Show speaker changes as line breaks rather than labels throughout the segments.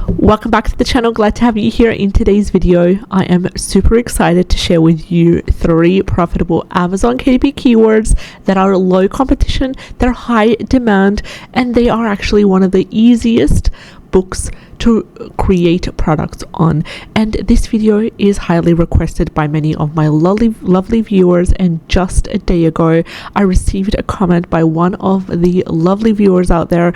Welcome back to the channel. Glad to have you here. In today's video, I am super excited to share with you 3 profitable Amazon KDP keywords that are low competition, they're high demand, and they are actually one of the easiest books to create products on. And this video is highly requested by many of my lovely viewers, and just a day ago I received a comment by one of the lovely viewers out there.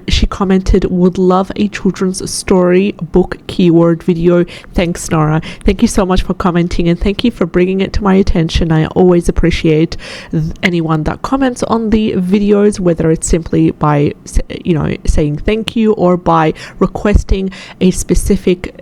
She commented, would love a children's story book keyword video. Thanks, Nora. Thank you so much for commenting, and thank you for bringing it to my attention. I always appreciate anyone that comments on the videos, whether it's simply by saying thank you or by requesting a specific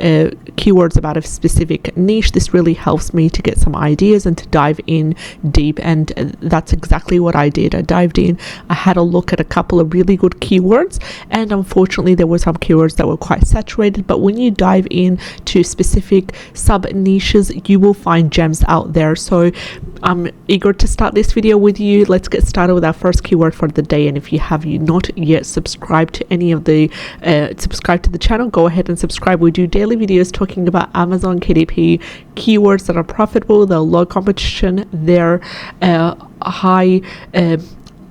keywords about a specific niche. This really helps me to get some ideas and to dive in deep, and that's exactly what I did. I dived in, I had a look at a couple of really good keywords, and unfortunately there were some keywords that were quite saturated, but when you dive in to specific sub niches, you will find gems out there. So I'm eager to start this video with you. Let's get started with our first keyword for the day. And if you have not yet subscribed to any of the subscribe to the channel, go ahead and subscribe. We do daily videos talking about Amazon KDP keywords that are profitable, they're low competition, they're high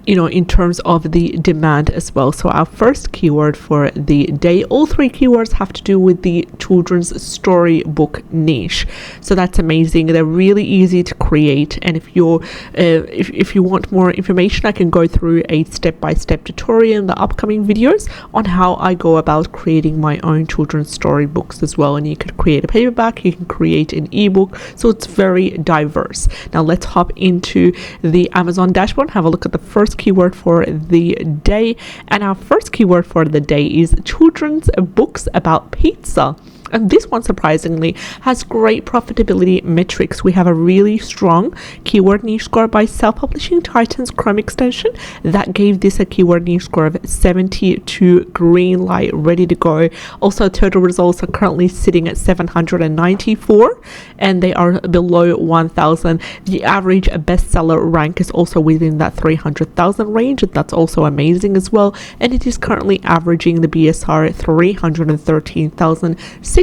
in terms of the demand as well. So our first keyword for the day, all 3 keywords have to do with the children's storybook niche. So that's amazing. They're really easy to create, and if you're if you want more information, I can go through a step-by-step tutorial in the upcoming videos on how I go about creating my own children's storybooks as well. And you can create a paperback, you can create an ebook, so it's very diverse. Now let's hop into the Amazon dashboard, have a look at the first keyword for the day. And our first keyword for the day is children's books about pizza. And this one surprisingly has great profitability metrics. We have a really strong keyword niche score by Self-Publishing Titan's Chrome extension that gave this a keyword niche score of 72, green light, ready to go. Also, total results are currently sitting at 794, and they are below 1,000. The average bestseller rank is also within that 300,000 range, and that's also amazing as well. And it is currently averaging the BSR 313,696.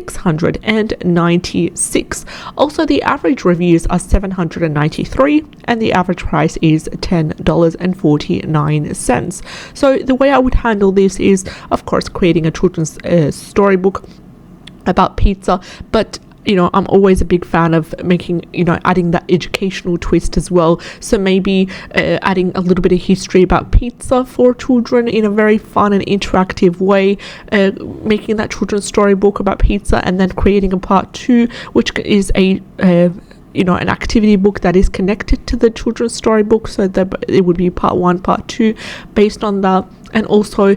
Also, the average reviews are 793, and the average price is $10.49. So the way I would handle this is, of course, creating a children's storybook about pizza, but I'm always a big fan of making, adding that educational twist as well. So maybe adding a little bit of history about pizza for children in a very fun and interactive way, making that children's storybook about pizza, and then creating a part 2, which is an activity book that is connected to the children's storybook, so that it would be part 1, part 2 based on that. And also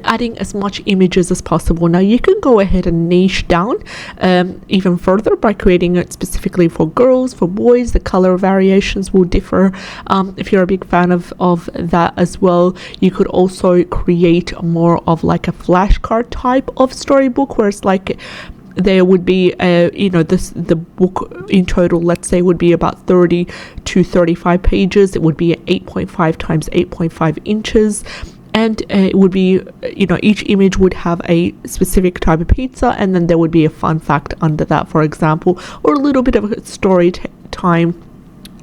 adding as much images as possible. Now you can go ahead and niche down even further by creating it specifically for girls, for boys. The color variations will differ. If you're a big fan of that as well, you could also create more of like a flashcard type of storybook, where it's like there would be the book in total, let's say, would be about 30 to 35 pages. It would be 8.5 times 8.5 inches. And it would be, each image would have a specific type of pizza, and then there would be a fun fact under that, for example, or a little bit of a story time.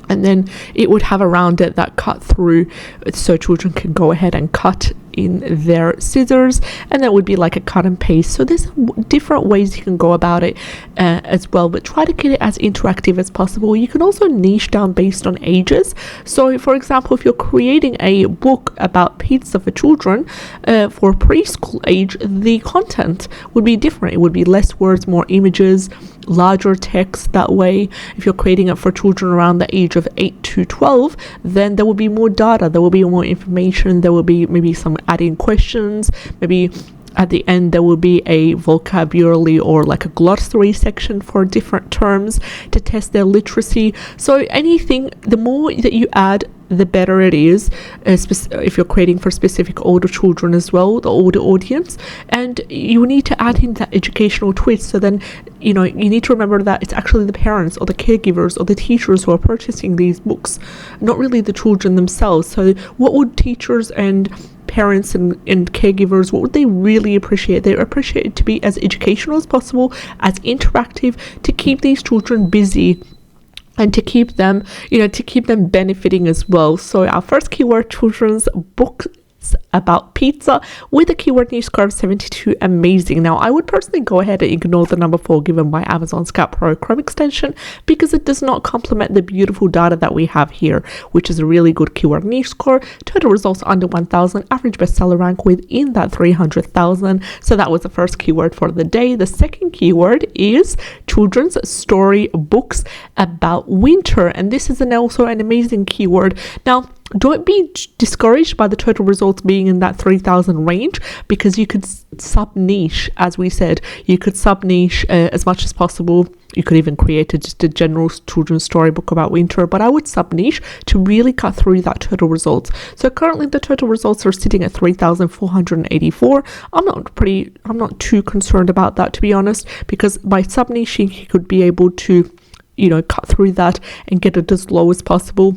And then it would have around it that cut through, so children can go ahead and cut in their scissors, and that would be like a cut and paste. So there's different ways you can go about it as well, but try to get it as interactive as possible. You can also niche down based on ages. So for example, if you're creating a book about pizza for children for preschool age, the content would be different. It would be less words, more images, larger text. That way, if you're creating it for children around the age of 8 to 12, then there will be more data, there will be more information, there will be maybe some adding questions, maybe at the end there will be a vocabulary or like a glossary section for different terms to test their literacy. So anything, the more that you add, the better it is, if you're creating for specific older children as well, the older audience. And you need to add in that educational twist. So then you need to remember that it's actually the parents or the caregivers or the teachers who are purchasing these books, not really the children themselves. So what would teachers and parents and caregivers, what would they really appreciate? They appreciate it to be as educational as possible, as interactive, to keep these children busy and to keep them, benefiting as well. So our first keyword, children's books about pizza, with a keyword niche score of 72. Amazing. Now, I would personally go ahead and ignore the number 4 given by Amazon Scout Pro Chrome extension, because it does not complement the beautiful data that we have here, which is a really good keyword niche score. Total results under 1,000, average bestseller rank within that 300,000. So that was the first keyword for the day. The second keyword is children's story books about winter, and this is also an amazing keyword. Now, don't be discouraged by the total results being in that 3,000 range, because you could sub-niche, as we said. You could sub-niche as much as possible. You could even create just a general children's storybook about winter, but I would sub-niche to really cut through that total results. So currently the total results are sitting at 3,484. I'm not too concerned about that, to be honest, because by sub-niching, you could be able to, cut through that and get it as low as possible.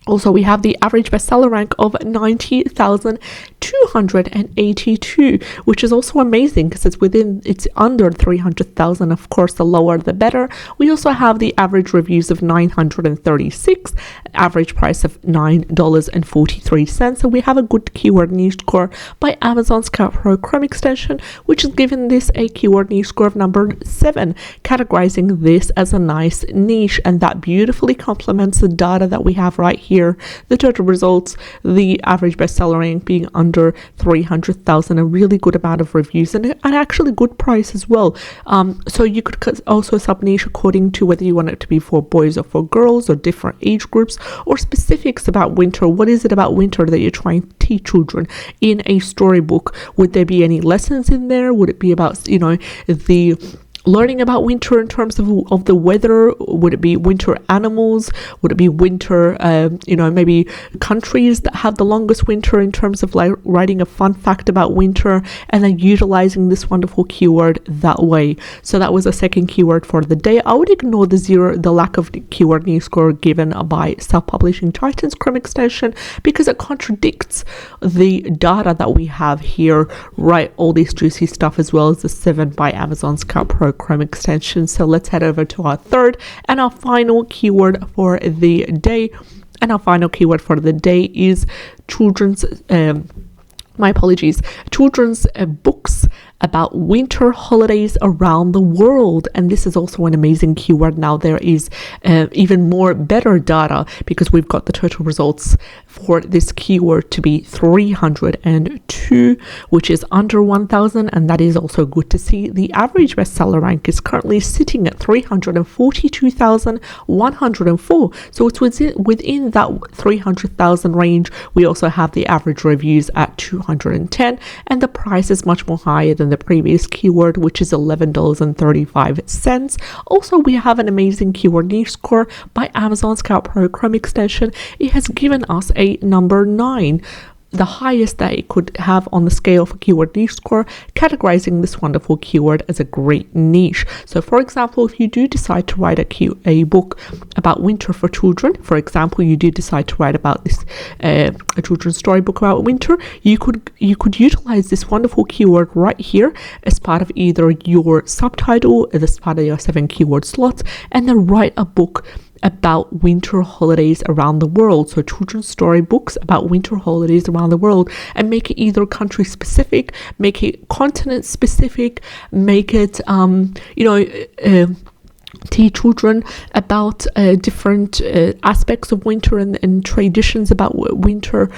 Also, we have the average bestseller rank of 90,282, which is also amazing because it's under 300,000. Of course, the lower the better. We also have the average reviews of 936, average price of $9.43. So we have a good keyword niche score by Amazon Scout Pro Chrome extension, which has given this a keyword niche score of number 7, categorizing this as a nice niche, and that beautifully complements the data that we have right here. The total results, the average bestseller rank being under 300,000, a really good amount of reviews, and actually good price as well. So you could also sub-niche according to whether you want it to be for boys or for girls, or different age groups, or specifics about winter. What is it about winter that you're trying to teach children in a storybook? Would there be any lessons in there? Would it be about, the learning about winter in terms of the weather? Would it be winter animals? Would it be winter, maybe countries that have the longest winter, in terms of like writing a fun fact about winter and then utilizing this wonderful keyword that way? So that was a second keyword for the day. I would ignore the lack of keyword niche score given by Self-Publishing Titans Chrome extension, because it contradicts the data that we have here, right? All this juicy stuff, as well as the 7 by Amazon Scout Pro Chrome extension. So let's head over to our third and our final keyword for the day. And our final keyword for the day is children's children's books about winter holidays around the world. And this is also an amazing keyword. Now there is even more better data, because we've got the total results for this keyword to be 302, which is under 1,000, and that is also good to see. The average bestseller rank is currently sitting at 342,104, so it's within that 300,000 range. We also have the average reviews at 210, and the price is much more higher than the previous keyword, which is $11.35. Also, we have an amazing keyword niche score by Amazon Scout Pro Chrome extension. It has given us a number 9, the highest that it could have on the scale for keyword niche score, categorizing this wonderful keyword as a great niche. So for example, if you do decide to write a book about winter for children, for example, you do decide to write about this a children's storybook about winter, you could utilize this wonderful keyword right here as part of either your subtitle, as part of your 7 keyword slots, and then write a book about winter holidays around the world. So children's storybooks about winter holidays around the world, and make it either country specific, make it continent specific, make it teach children about different aspects of winter and traditions about winter,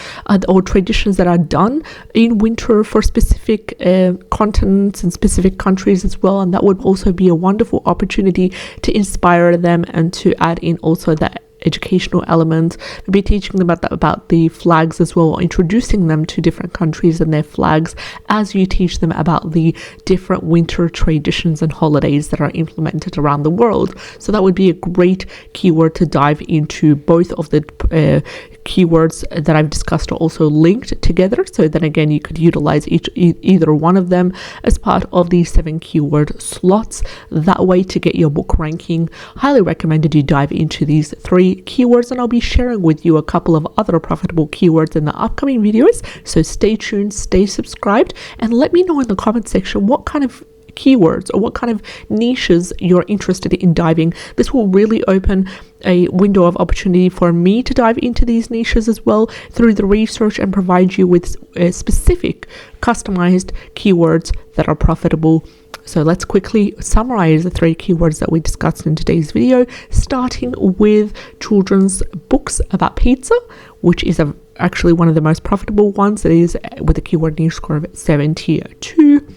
or traditions that are done in winter for specific continents and specific countries as well. And that would also be a wonderful opportunity to inspire them, and to add in also that educational element, maybe teaching them about the flags as well, introducing them to different countries and their flags as you teach them about the different winter traditions and holidays that are implemented around the world. So that would be a great keyword to dive into. Both of the keywords that I've discussed are also linked together, so then again you could utilize either one of them as part of the 7 keyword slots. That way, to get your book ranking, highly recommended you dive into these 3 the keywords, and I'll be sharing with you a couple of other profitable keywords in the upcoming videos. So stay tuned, stay subscribed, and let me know in the comment section what kind of keywords or what kind of niches you're interested in diving. This will really open a window of opportunity for me to dive into these niches as well through the research and provide you with specific customized keywords that are profitable. So let's quickly summarize the 3 keywords that we discussed in today's video, starting with children's books about pizza, which is actually one of the most profitable ones. That is with a keyword niche score of 72.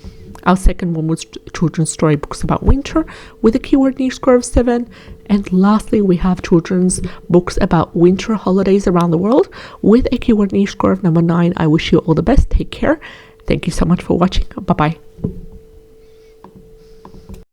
Our second one was children's storybooks about winter with a keyword niche score of 7. And lastly, we have children's books about winter holidays around the world with a keyword niche score of number 9. I wish you all the best. Take care. Thank you so much for watching. Bye-bye.